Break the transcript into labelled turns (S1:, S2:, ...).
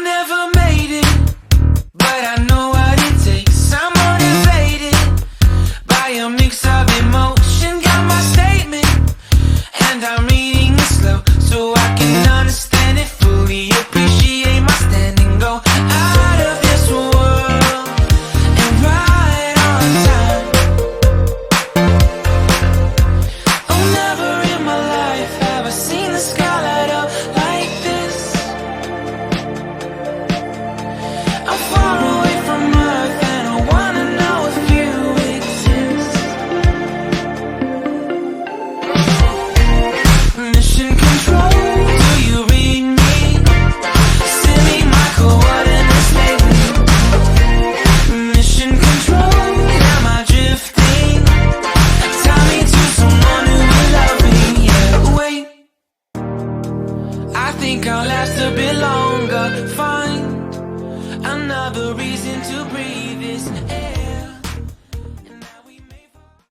S1: never made it, but I know what it takes. I'm motivated by a mix of emotion. Got my statement, and I'm reading it slow so I can understand it fully. Appreciate my standing, go out of this world and right on time. Oh, never in my life have I seen the sky light up like this. I'm far away from Earth and I wanna know if you exist. Mission control, do you read me? Send me my coordinates lately. Mission control, am I drifting? Tie me to someone who will love me. Yeah, wait, I think I'll last a bit longer. Find another reason to breathe this air.